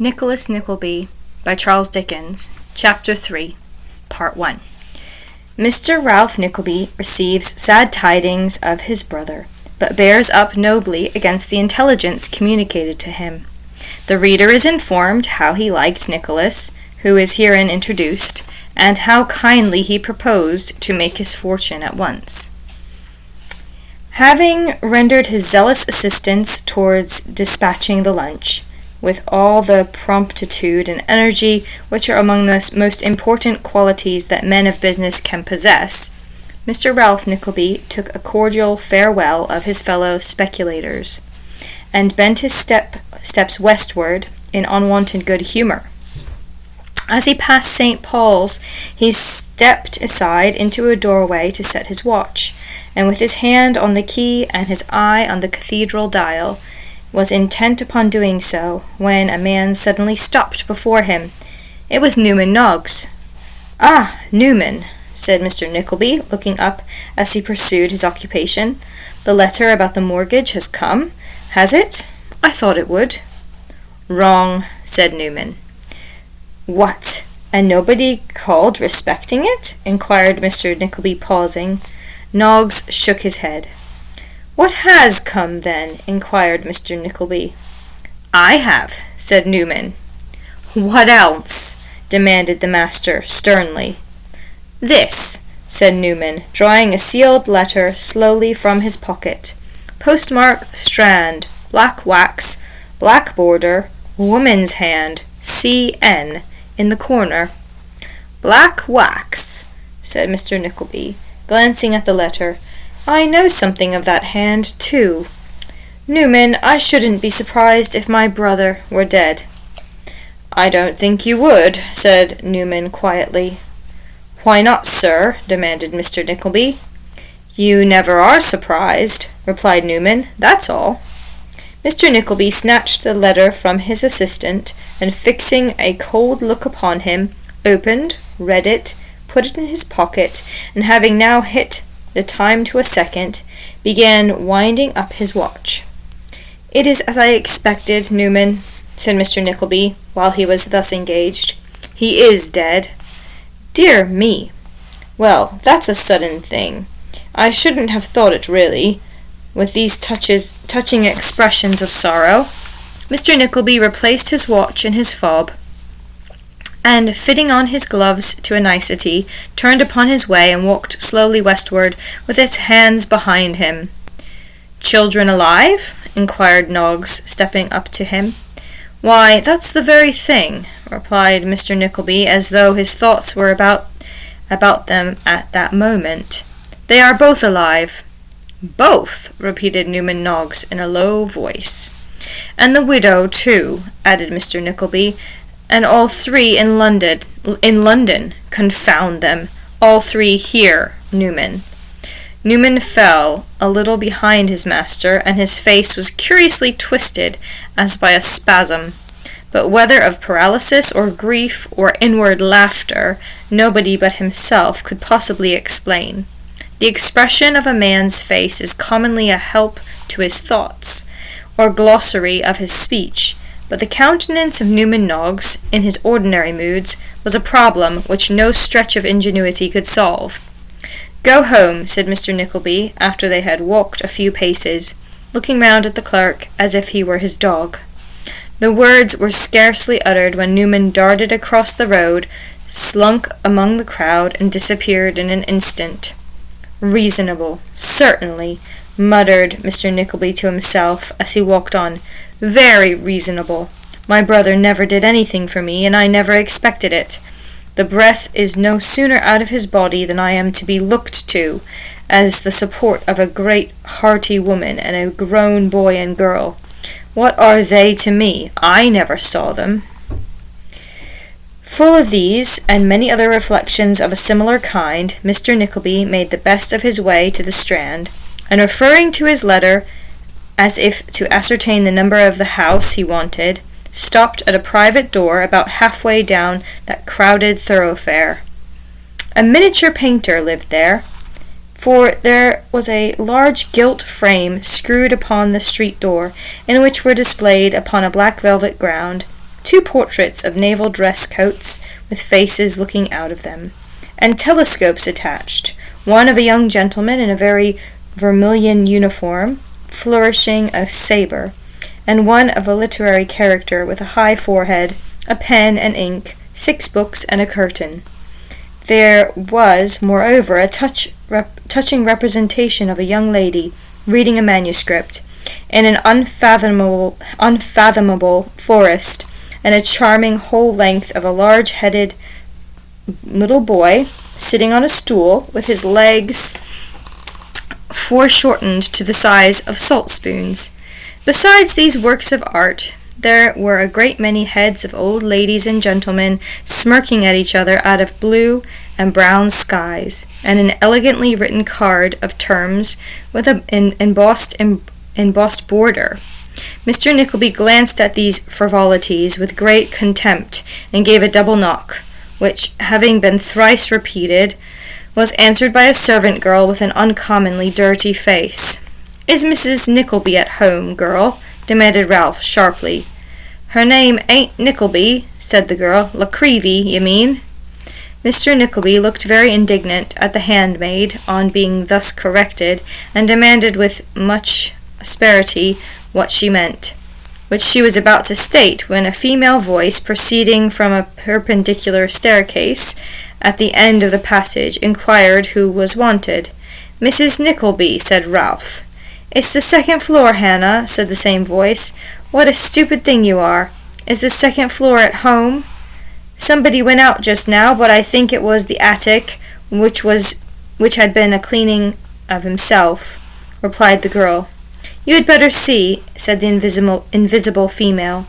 Nicholas Nickleby by Charles Dickens, Chapter 3, Part 1. Mr. Ralph Nickleby receives sad tidings of his brother, but bears up nobly against the intelligence communicated to him. The reader is informed how he liked Nicholas, who is herein introduced, and how kindly he proposed to make his fortune at once. Having rendered his zealous assistance towards dispatching the lunch, with all the promptitude and energy which are among the most important qualities that men of business can possess, Mr. Ralph Nickleby took a cordial farewell of his fellow speculators, and bent his steps westward in unwonted good humour. As he passed St. Paul's, he stepped aside into a doorway to set his watch, and with his hand on the key and his eye on the cathedral dial, was intent upon doing so, when a man suddenly stopped before him. It was Newman Noggs. "Ah, Newman," said Mr. Nickleby, looking up as he pursued his occupation. "The letter about the mortgage has come, has it? I thought it would." "Wrong," said Newman. "What, and nobody called respecting it?" inquired Mr. Nickleby, pausing. Noggs shook his head. "What has come, then?" inquired Mr. Nickleby. "I have," said Newman. "What else?" demanded the master, sternly. "This," said Newman, drawing a sealed letter slowly from his pocket. "Postmark Strand, black wax, black border, woman's hand, C.N., in the corner." "Black wax," said Mr. Nickleby, glancing at the letter. "I know something of that hand, too. Newman, I shouldn't be surprised if my brother were dead." "I don't think you would," said Newman quietly. "Why not, sir?" demanded Mr. Nickleby. "You never are surprised," replied Newman, "that's all." Mr. Nickleby snatched the letter from his assistant, and fixing a cold look upon him, opened, read it, put it in his pocket, and having now hit the time to a second, began winding up his watch. "It is as I expected, Newman," said Mr. Nickleby, while he was thus engaged. "He is dead." "Dear me! Well, that's a sudden thing. I shouldn't have thought it, really, with these touching expressions of sorrow." Mr. Nickleby replaced his watch in his fob, and, fitting on his gloves to a nicety, turned upon his way and walked slowly westward, with his hands behind him. "Children alive?" inquired Noggs, stepping up to him. "Why, that's the very thing," replied Mr. Nickleby, as though his thoughts were about them at that moment. "They are both alive." "Both?" repeated Newman Noggs in a low voice. "And the widow, too," added Mr. Nickleby. "And all three in London, confound them, all three here, Newman." Newman fell a little behind his master, and his face was curiously twisted as by a spasm, but whether of paralysis or grief or inward laughter, nobody but himself could possibly explain. The expression of a man's face is commonly a help to his thoughts, or glossary of his speech, but the countenance of Newman Noggs, in his ordinary moods, was a problem which no stretch of ingenuity could solve. "Go home," said Mr. Nickleby, after they had walked a few paces, looking round at the clerk as if he were his dog. The words were scarcely uttered when Newman darted across the road, slunk among the crowd, and disappeared in an instant. "Reasonable, certainly," muttered Mr. Nickleby to himself as he walked on. "Very reasonable. My brother never did anything for me, and I never expected it. The breath is no sooner out of his body than I am to be looked to as the support of a great hearty woman and a grown boy and girl. What are they to me? I never saw them." Full of these, and many other reflections of a similar kind, Mr. Nickleby made the best of his way to the Strand, and referring to his letter, as if to ascertain the number of the house he wanted, stopped at a private door about halfway down that crowded thoroughfare. A miniature painter lived there, for there was a large gilt frame screwed upon the street door, in which were displayed upon a black velvet ground 2 portraits of naval dress coats with faces looking out of them, and telescopes attached, one of a young gentleman in a very vermilion uniform, flourishing a sabre, and one of a literary character with a high forehead, a pen and ink, 6 books, and a curtain. There was, moreover, a touching representation of a young lady reading a manuscript in an unfathomable forest, and a charming whole length of a large-headed little boy sitting on a stool with his legs foreshortened to the size of salt spoons. Besides these works of art, there were a great many heads of old ladies and gentlemen smirking at each other out of blue and brown skies, and an elegantly written card of terms with an embossed border. Mr. Nickleby glanced at these frivolities with great contempt, and gave a double knock, which, having been thrice repeated, was answered by a servant girl with an uncommonly dirty face. "Is Mrs. Nickleby at home, girl?" demanded Ralph sharply. "Her name ain't Nickleby," said the girl. "Nickleby, you mean?" Mr. Nickleby looked very indignant at the handmaid on being thus corrected, and demanded with much asperity what she meant, which she was about to state, when a female voice, proceeding from a perpendicular staircase at the end of the passage, inquired who was wanted. "Mrs. Nickleby," said Ralph. "It's the 2nd floor, Hannah," said the same voice. "What a stupid thing you are! Is the 2nd floor at home?" "Somebody went out just now, but I think it was the attic, which had been a cleaning of himself," replied the girl. "You had better see," said the invisible female.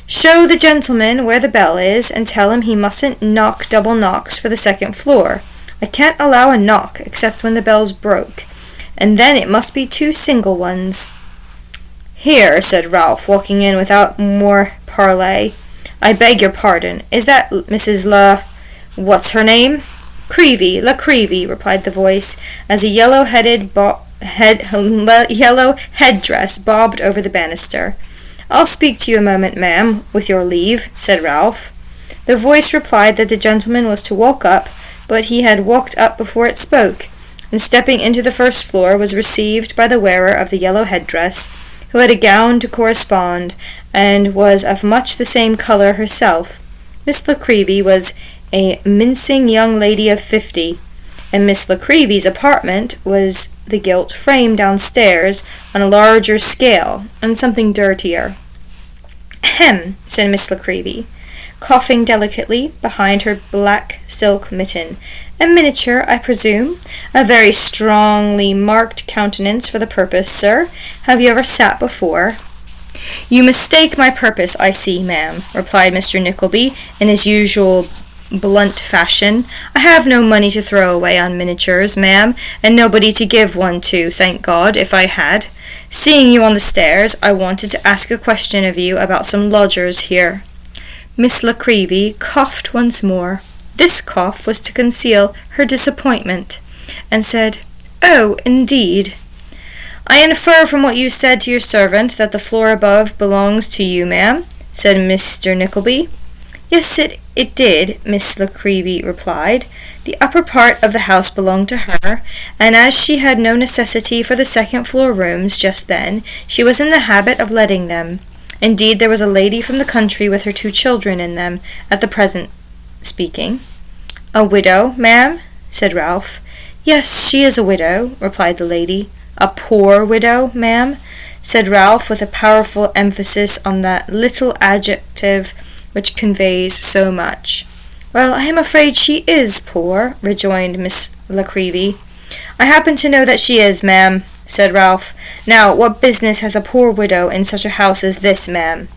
"Show the gentleman where the bell is, and tell him he mustn't knock double knocks for the 2nd floor. I can't allow a knock except when the bell's broke, and then it must be 2 single ones." "Here," said Ralph, walking in without more parley. "I beg your pardon. Is that Mrs. what's her name?" "Nickleby," replied the voice, as a yellow headdress bobbed over the banister. "I'll speak to you a moment, ma'am, with your leave," said Ralph. The voice replied that the gentleman was to walk up, but he had walked up before it spoke, and stepping into the 1st floor was received by the wearer of the yellow headdress, who had a gown to correspond, and was of much the same colour herself. Miss Nickleby was a mincing young lady of 50, and Miss Nickleby's apartment was the gilt frame downstairs on a larger scale, and something dirtier. "Ahem," said Miss Nickleby, coughing delicately behind her black silk mitten. "A miniature, I presume? A very strongly marked countenance for the purpose, sir. Have you ever sat before?" "You mistake my purpose, I see, ma'am," replied Mr. Nickleby, in his usual blunt fashion. "I have no money to throw away on miniatures, ma'am, and nobody to give one to, thank God, if I had. Seeing you on the stairs, I wanted to ask a question of you about some lodgers here." Miss Nickleby coughed once more. This cough was to conceal her disappointment, and said, "Oh, indeed." "I infer from what you said to your servant that the floor above belongs to you, ma'am," said Mr. Nickleby. "Yes, it did," Miss Nickleby replied. "The upper part of the house belonged to her, and as she had no necessity for the 2nd floor rooms just then, she was in the habit of letting them. Indeed, there was a lady from the country with her 2 children in them at the present speaking." "A widow, ma'am?" said Ralph. "Yes, she is a widow," replied the lady. "A poor widow, ma'am?" said Ralph, with a powerful emphasis on that little adjective which conveys so much. "Well, I am afraid she is poor," rejoined Miss Nickleby. "I happen to know that she is, ma'am," said Ralph. "Now, what business has a poor widow in such a house as this, ma'am?"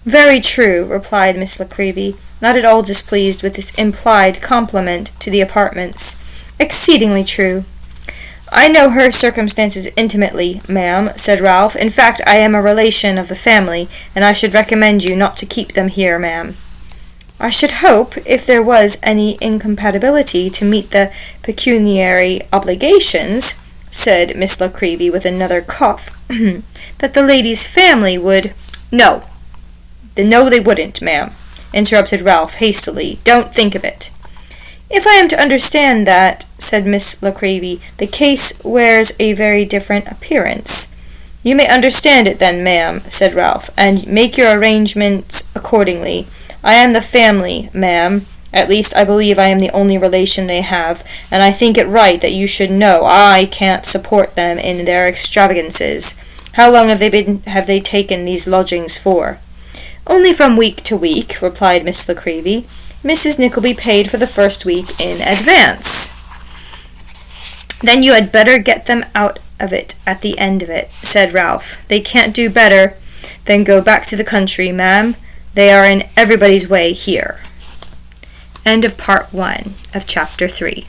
"Very true," replied Miss Nickleby, not at all displeased with this implied compliment to the apartments. "Exceedingly true." "I know her circumstances intimately, ma'am," said Ralph. "In fact, I am a relation of the family, and I should recommend you not to keep them here, ma'am." "I should hope, if there was any incompatibility to meet the pecuniary obligations," said Miss Nickleby with another cough, "that the lady's family would—" "No," No, they wouldn't, ma'am, interrupted Ralph hastily. Don't think of it. If I am to understand that, said Miss Nickleby, the case wears a very different appearance. You may understand it then, ma'am, said Ralph, and make your arrangements accordingly. I am the family, ma'am. At least I believe I am the only relation they have, and I think it right that you should know I can't support them in their extravagances. How long have they taken these lodgings for? Only from week to week, replied Miss Nickleby. Mrs. Nickleby paid for the first week in advance. Then you had better get them out of it at the end of it, said Ralph. They can't do better than go back to the country, ma'am. They are in everybody's way here. End of part 1 of chapter 3.